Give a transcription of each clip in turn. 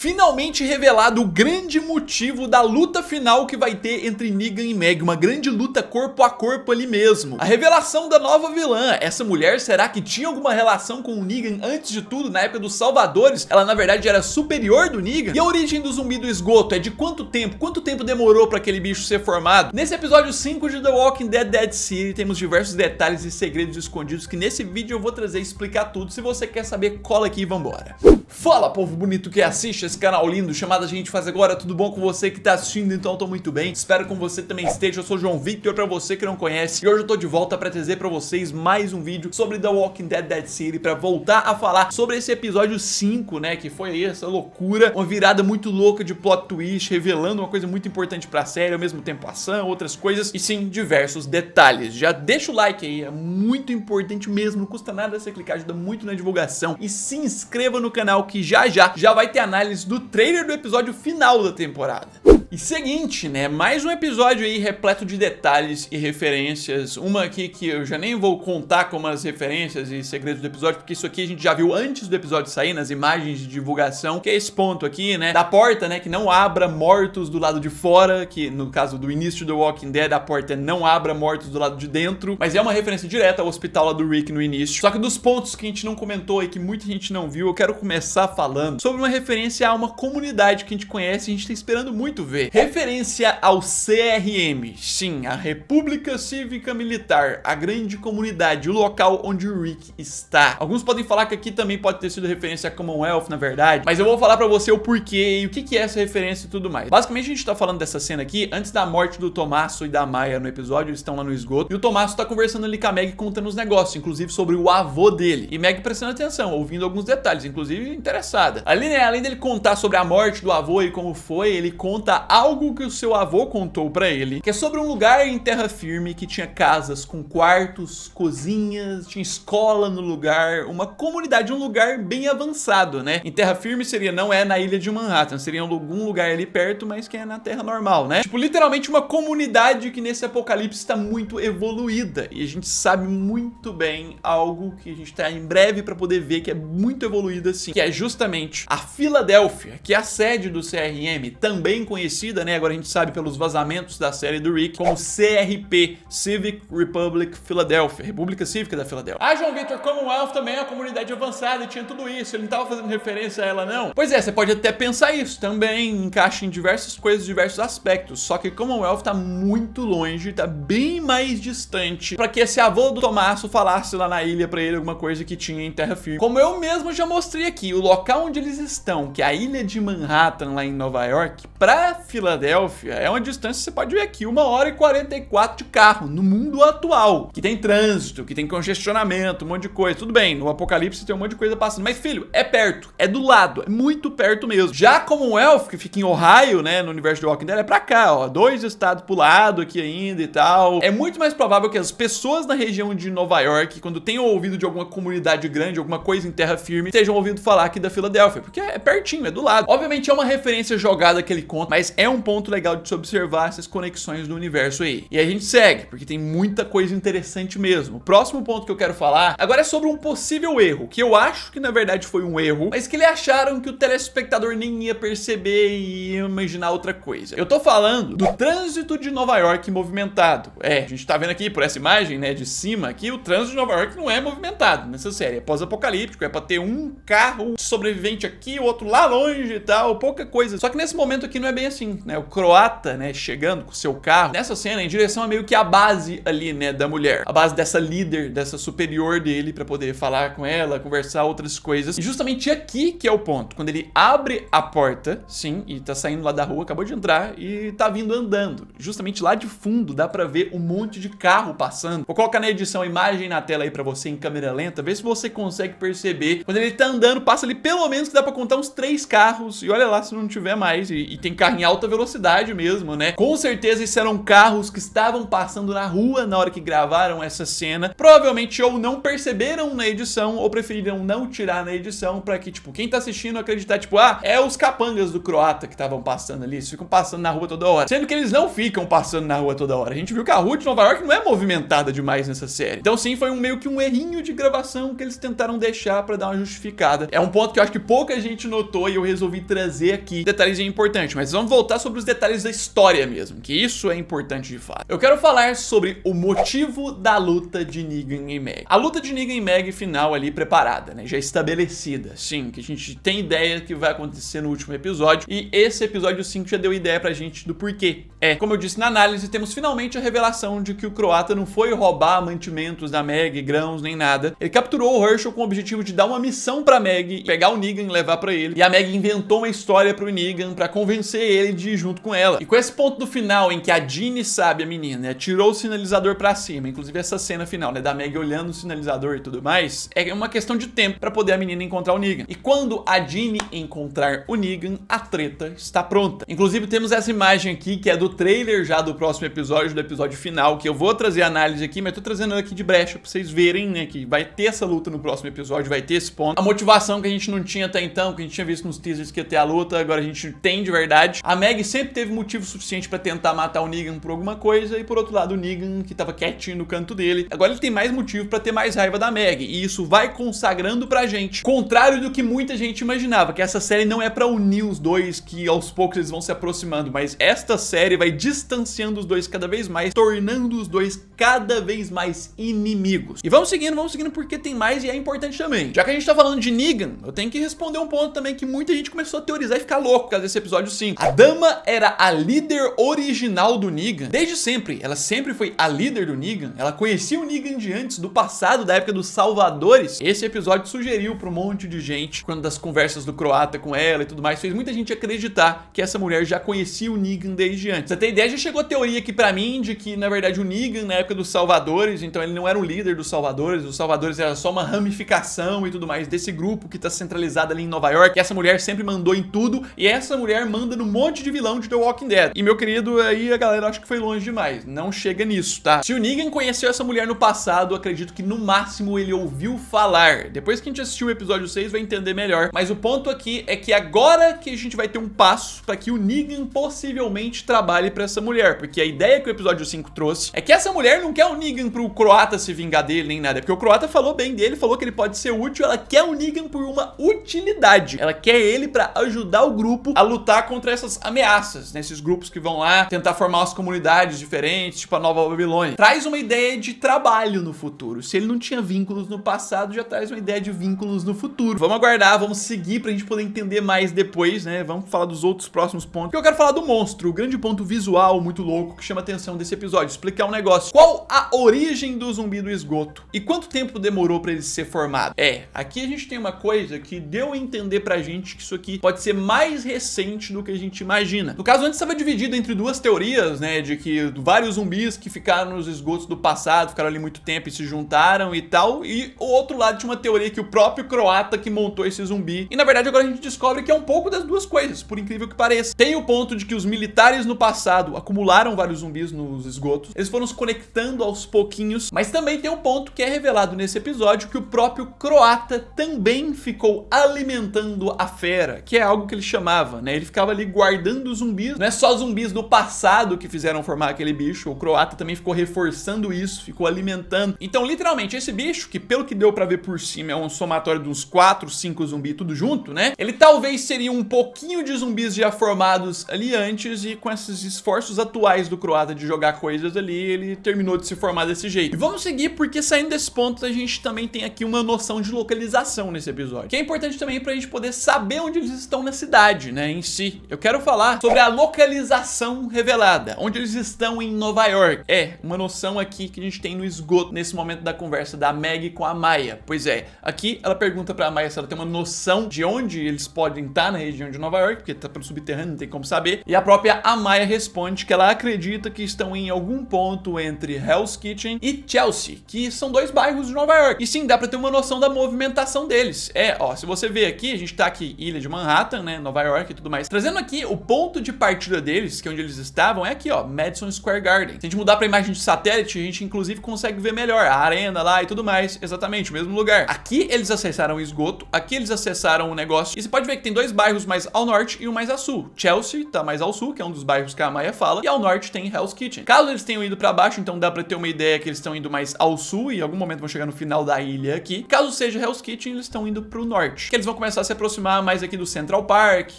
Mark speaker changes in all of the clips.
Speaker 1: Finalmente revelado o grande motivo da luta final que vai ter entre Negan e Meg, uma grande luta corpo a corpo ali mesmo. A revelação da nova vilã, essa mulher será que tinha alguma relação com o Negan antes de tudo, na época dos Salvadores? Ela na verdade era superior do Negan? E a origem do zumbi do esgoto é de quanto tempo? Quanto tempo demorou para aquele bicho ser formado? Nesse episódio 5 de The Walking Dead Dead City temos diversos detalhes e segredos escondidos que nesse vídeo eu vou trazer e explicar tudo. Se você quer saber, cola aqui e vambora. Fala, povo bonito que assiste esse canal lindo chamado A Gente Faz Agora, tudo bom com você que tá assistindo? Então eu tô muito bem, espero que você também esteja. Eu sou o João Victor, pra você que não conhece, e hoje eu tô de volta pra trazer pra vocês mais um vídeo sobre The Walking Dead Dead City, pra voltar a falar sobre esse episódio 5, né, que foi aí essa loucura, uma virada muito louca de plot twist, revelando uma coisa muito importante pra série, ao mesmo tempo ação, outras coisas, e sim, diversos detalhes. Já deixa o like aí, é muito importante mesmo, não custa nada você clicar, ajuda muito na divulgação, e se inscreva no canal que já vai ter análise do trailer do episódio final da temporada. E seguinte, né, mais um episódio aí repleto de detalhes e referências, uma aqui que eu já nem vou contar como as referências e segredos do episódio, porque isso aqui a gente já viu antes do episódio sair, nas imagens de divulgação, que é esse ponto aqui, né, da porta, né, que não abra mortos do lado de fora, que no caso do início do The Walking Dead, a porta não abra mortos do lado de dentro, mas é uma referência direta ao hospital lá do Rick no início. Só que dos pontos que a gente não comentou e que muita gente não viu, eu quero começar falando sobre uma referência a uma comunidade que a gente conhece e a gente tá esperando muito ver. Referência ao CRM, sim, a República Cívica Militar, a grande comunidade, o local onde o Rick está. Alguns podem falar que aqui também pode ter sido referência a Commonwealth, na verdade, mas eu vou falar pra você o porquê e o que é essa referência e tudo mais. Basicamente a gente tá falando dessa cena aqui antes da morte do Tommaso e da Maya no episódio, eles estão lá no esgoto, e o Tommaso tá conversando ali com a Meg, contando os negócios, inclusive sobre o avô dele, e Meg prestando atenção, ouvindo alguns detalhes, inclusive interessada. Ali, né, além dele contar sobre a morte do avô e como foi, ele conta algo que o seu avô contou pra ele, que é sobre um lugar em terra firme que tinha casas com quartos, cozinhas, tinha escola no lugar, uma comunidade, um lugar bem avançado, né? Em terra firme seria, não é na ilha de Manhattan, seria algum lugar ali perto, mas que é na terra normal, né? Tipo, literalmente uma comunidade que nesse apocalipse está muito evoluída, e a gente sabe muito bem algo que a gente tá em breve pra poder ver que é muito evoluída assim, que é justamente a Filadélfia, que é a sede do CRM, também conhecida, né, agora a gente sabe pelos vazamentos da série do Rick, como CRP, Civic Republic Philadelphia, República Cívica da Filadélfia. Ah, João Victor, Commonwealth também é uma comunidade avançada e tinha tudo isso, ele não tava fazendo referência a ela não? Pois é, você pode até pensar isso, também encaixa em diversas coisas, diversos aspectos, só que Commonwealth tá muito longe, tá bem mais distante pra que esse avô do Tommaso falasse lá na ilha pra ele alguma coisa que tinha em terra firme. Como eu mesmo já mostrei aqui, o local onde eles estão, que é a ilha de Manhattan lá em Nova York, pra Filadélfia é uma distância, você pode ver aqui, 1h44 de carro no mundo atual, que tem trânsito, que tem congestionamento, um monte de coisa. Tudo bem, no apocalipse tem um monte de coisa passando, mas filho, é perto, é do lado, é muito perto mesmo. Já Commonwealth, que fica em Ohio, né, no universo de Walking Dead, é pra cá, ó, 2 estados pro lado aqui ainda e tal. É muito mais provável que as pessoas na região de Nova York, quando tenham ouvido de alguma comunidade grande, alguma coisa em terra firme, estejam ouvindo falar aqui da Filadélfia, porque é pertinho, é do lado. Obviamente é uma referência jogada aquele conto, mas é um ponto legal de se observar essas conexões do universo aí. E a gente segue, porque tem muita coisa interessante mesmo. O próximo ponto que eu quero falar agora é sobre um possível erro, que eu acho que na verdade foi um erro, mas que eles acharam que o telespectador nem ia perceber e ia imaginar outra coisa. Eu tô falando do trânsito de Nova York movimentado. É, a gente tá vendo aqui por essa imagem, né, de cima aqui, o trânsito de Nova York não é movimentado nessa série, é pós-apocalíptico, é pra ter um carro sobrevivente aqui, o outro lá longe e tal, pouca coisa. Só que nesse momento aqui não é bem assim, né? O croata, né, chegando com o seu carro, nessa cena, em direção a meio que a base ali, né, da mulher. A base dessa líder, dessa superior dele, pra poder falar com ela, conversar outras coisas. E justamente aqui que é o ponto. Quando ele abre a porta, sim, e tá saindo lá da rua, acabou de entrar e tá vindo andando. Justamente lá de fundo dá pra ver um monte de carro passando. Vou colocar na edição a imagem na tela aí pra você em câmera lenta, ver se você consegue perceber. Quando ele tá andando, passa ali pelo menos que dá pra contar uns 3 carros. E olha lá se não tiver mais. E tem carro em alta alta velocidade mesmo, né? Com certeza isso eram carros que estavam passando na rua na hora que gravaram essa cena. Provavelmente ou não perceberam na edição ou preferiram não tirar na edição pra que, tipo, quem tá assistindo acreditar, tipo, ah, é os capangas do croata que estavam passando ali, eles ficam passando na rua toda hora. Sendo que eles não ficam passando na rua toda hora. A gente viu que a rua de Nova York não é movimentada demais nessa série. Então sim, foi meio que um errinho de gravação que eles tentaram deixar pra dar uma justificada. É um ponto que eu acho que pouca gente notou e eu resolvi trazer aqui. Detalhes importantes, mas vamos voltar sobre os detalhes da história mesmo, que isso é importante de fato. Eu quero falar sobre o motivo da luta de Negan e Meg. A luta de Negan e Meg final ali preparada, né? Já estabelecida. Sim, que a gente tem ideia que vai acontecer no último episódio e esse episódio 5 já deu ideia pra gente do porquê. Como eu disse na análise, temos finalmente a revelação de que o croata não foi roubar mantimentos da Meg, grãos, nem nada. Ele capturou o Herschel com o objetivo de dar uma missão pra Meg, pegar o Negan e levar pra ele. E a Meg inventou uma história pro Negan pra convencer ele de ir junto com ela. E com esse ponto do final em que a Jeannie sabe, a menina, né, tirou o sinalizador pra cima, inclusive essa cena final, né, da Meg olhando o sinalizador e tudo mais, é uma questão de tempo pra poder a menina encontrar o Negan. E quando a Jeannie encontrar o Negan, a treta está pronta. Inclusive temos essa imagem aqui que é do trailer já do próximo episódio, do episódio final, que eu vou trazer a análise aqui, mas tô trazendo ela aqui de brecha pra vocês verem, né, que vai ter essa luta no próximo episódio, vai ter esse ponto. A motivação que a gente não tinha até então, que a gente tinha visto nos teasers que ia ter a luta, agora a gente tem de verdade. A Meg sempre teve motivo suficiente pra tentar matar o Negan por alguma coisa, e por outro lado o Negan, que tava quietinho no canto dele, agora ele tem mais motivo pra ter mais raiva da Meg, e isso vai consagrando pra gente, contrário do que muita gente imaginava, que essa série não é pra unir os dois, que aos poucos eles vão se aproximando, mas esta série vai distanciando os dois cada vez mais, tornando os dois cada vez mais inimigos. E vamos seguindo porque tem mais e é importante também. Já que a gente tá falando de Negan, eu tenho que responder um ponto também que muita gente começou a teorizar e ficar louco por causa desse episódio 5. A dama era a líder original do Negan. Desde sempre, ela sempre foi a líder do Negan. Ela conhecia o Negan de antes, do passado, da época dos Salvadores. Esse episódio sugeriu pra um monte de gente, quando das conversas do croata com ela e tudo mais, fez muita gente acreditar que essa mulher já conhecia o Negan desde antes. Você tem ideia? Já chegou a teoria aqui pra mim de que, na verdade, o Negan, na época dos Salvadores, então ele não era o líder dos Salvadores era só uma ramificação e tudo mais desse grupo que tá centralizado ali em Nova York, e essa mulher sempre mandou em tudo, e essa mulher manda no monte de vilão de The Walking Dead. E meu querido, aí a galera acha que foi longe demais, não chega nisso, tá? Se o Negan conheceu essa mulher no passado, acredito que no máximo ele ouviu falar. Depois que a gente assistiu o episódio 6 vai entender melhor, mas o ponto aqui é que agora que a gente vai ter um passo pra que o Negan possivelmente trabalhe pra essa mulher, porque a ideia que o episódio 5 trouxe é que essa mulher não quer o Negan pro croata se vingar dele nem nada, porque o croata falou bem dele, falou que ele pode ser útil, ela quer o Negan por uma utilidade, ela quer ele pra ajudar o grupo a lutar contra essas ameaças, né? Esses grupos que vão lá tentar formar umas comunidades diferentes, tipo a Nova Babilônia. Traz uma ideia de trabalho no futuro. Se ele não tinha vínculos no passado, já traz uma ideia de vínculos no futuro. Vamos aguardar, vamos seguir pra gente poder entender mais depois, né? Vamos falar dos outros próximos pontos. Porque eu quero falar do monstro, o grande ponto visual muito louco que chama a atenção desse episódio. Explicar um negócio. Qual a origem do zumbi do esgoto? E quanto tempo demorou pra ele ser formado? Aqui a gente tem uma coisa que deu a entender pra gente que isso aqui pode ser mais recente do que a gente imagina. No caso, antes estava dividido entre duas teorias, né? De que vários zumbis que ficaram nos esgotos do passado, ficaram ali muito tempo e se juntaram e tal. E o outro lado tinha uma teoria que o próprio croata que montou esse zumbi. E na verdade agora a gente descobre que é um pouco das duas coisas, por incrível que pareça. Tem o ponto de que os militares no passado acumularam vários zumbis nos esgotos. Eles foram se conectando aos pouquinhos. Mas também tem um ponto que é revelado nesse episódio, que o próprio croata também ficou alimentando a fera, que é algo que ele chamava, né? Ele ficava ali guardando zumbis. Não é só zumbis do passado que fizeram formar aquele bicho. O croata também ficou reforçando isso, ficou alimentando. Então, literalmente, esse bicho, que pelo que deu pra ver por cima, é um somatório de uns 4, 5 zumbis tudo junto, né? Ele talvez seria um pouquinho de zumbis já formados ali antes, e com esses esforços atuais do croata de jogar coisas ali, ele terminou de se formar desse jeito. E vamos seguir, porque saindo desse ponto, a gente também tem aqui uma noção de localização nesse episódio, que é importante também pra gente poder saber onde eles estão na cidade, né, em si. Eu quero falar sobre a localização revelada, onde eles estão em Nova York. Uma noção aqui que a gente tem no esgoto, nesse momento da conversa da Meg com a Maya. Pois é, aqui ela pergunta pra Maya se ela tem uma noção de onde eles podem estar na região de Nova York, porque tá pelo subterrâneo, não tem como saber. E a própria Amaya responde que ela acredita que estão em algum ponto entre Hell's Kitchen e Chelsea, que são dois bairros de Nova York. E sim, dá pra ter uma noção da movimentação deles. Se você vê aqui, a gente tá aqui, Ilha de Manhattan, né, Nova York e tudo mais. Trazendo aqui o ponto de partida deles, que é onde eles estavam, é aqui, ó, Madison Square Garden. Se a gente mudar pra imagem de satélite, a gente inclusive consegue ver melhor a arena lá e tudo mais, exatamente o mesmo lugar. Aqui eles acessaram o esgoto, aqui eles acessaram o negócio, e você pode ver que tem dois bairros mais ao norte e um mais a sul. Chelsea tá mais ao sul, que é um dos bairros que a Maya fala, e ao norte tem Hell's Kitchen. Caso eles tenham ido pra baixo, então dá pra ter uma ideia que eles estão indo mais ao sul, e em algum momento vão chegar no final da ilha aqui. Caso seja Hell's Kitchen, eles estão indo pro norte, que eles vão começar a se aproximar mais aqui do Central Park.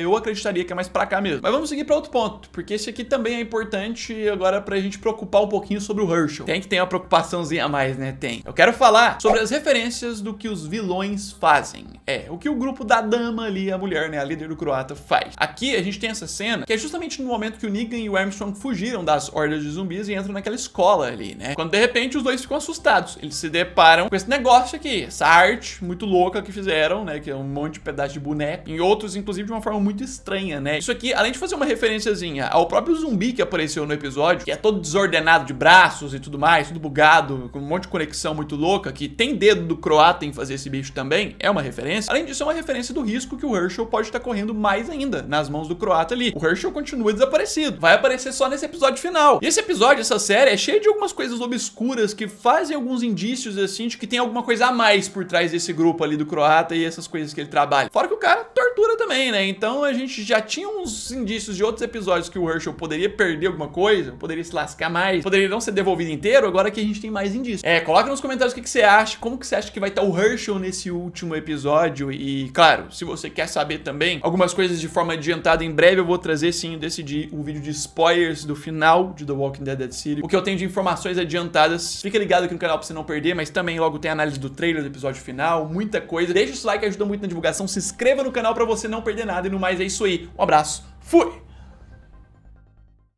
Speaker 1: Eu acreditaria que é mais pra cá mesmo. Mas vamos seguir pra outro ponto, porque esse aqui também é importante agora pra gente preocupar um pouquinho sobre o Herschel. Tem que ter uma preocupaçãozinha a mais, né? Tem. Eu quero falar sobre as referências do que os vilões fazem. O que o grupo da dama ali, a mulher, né, a líder do croata, faz. Aqui a gente tem essa cena, que é justamente no momento que o Negan e o Armstrong fugiram das hordas de zumbis e entram naquela escola ali, né? Quando de repente os dois ficam assustados. Eles se deparam com esse negócio aqui, essa arte muito louca que fizeram, né? Que é um monte de pedaço de boneco. Em outros, inclusive, de uma forma muito estranha, né? Isso aqui, além de fazer uma referenciazinha ao próprio zumbi que apareceu no episódio, que é todo desordenado de braços e tudo mais, tudo bugado, com um monte de conexão muito louca, que tem dedo do croata em fazer esse bicho também, é uma referência. Além disso, é uma referência do risco que o Herschel pode estar correndo mais ainda nas mãos do croata ali. O Herschel continua desaparecido. Vai aparecer só nesse episódio final. E esse episódio, essa série, é cheia de algumas coisas obscuras que fazem alguns indícios, assim, de que tem alguma coisa a mais por trás desse grupo ali do croata e essas coisas que ele trabalha. Fora que o cara tortura também, né? Então a gente já tinha uns indícios de outros episódios que o Herschel poderia perder alguma coisa, poderia se lascar mais, poderia não ser devolvido inteiro, agora que a gente tem mais indícios. Coloca nos comentários o que você acha, como que você acha que vai estar o Herschel nesse último episódio e, claro, se você quer saber também algumas coisas de forma adiantada, em breve eu vou trazer, sim, decidir um vídeo de spoilers do final de The Walking Dead Dead City, o que eu tenho de informações adiantadas. Fica ligado aqui no canal pra você não perder, mas também logo tem análise do trailer do episódio final, muita coisa. Deixa o like, ajuda muito na divulgação, se inscreva no canal pra você não perder nada e no mais é isso aí. Um abraço, fui!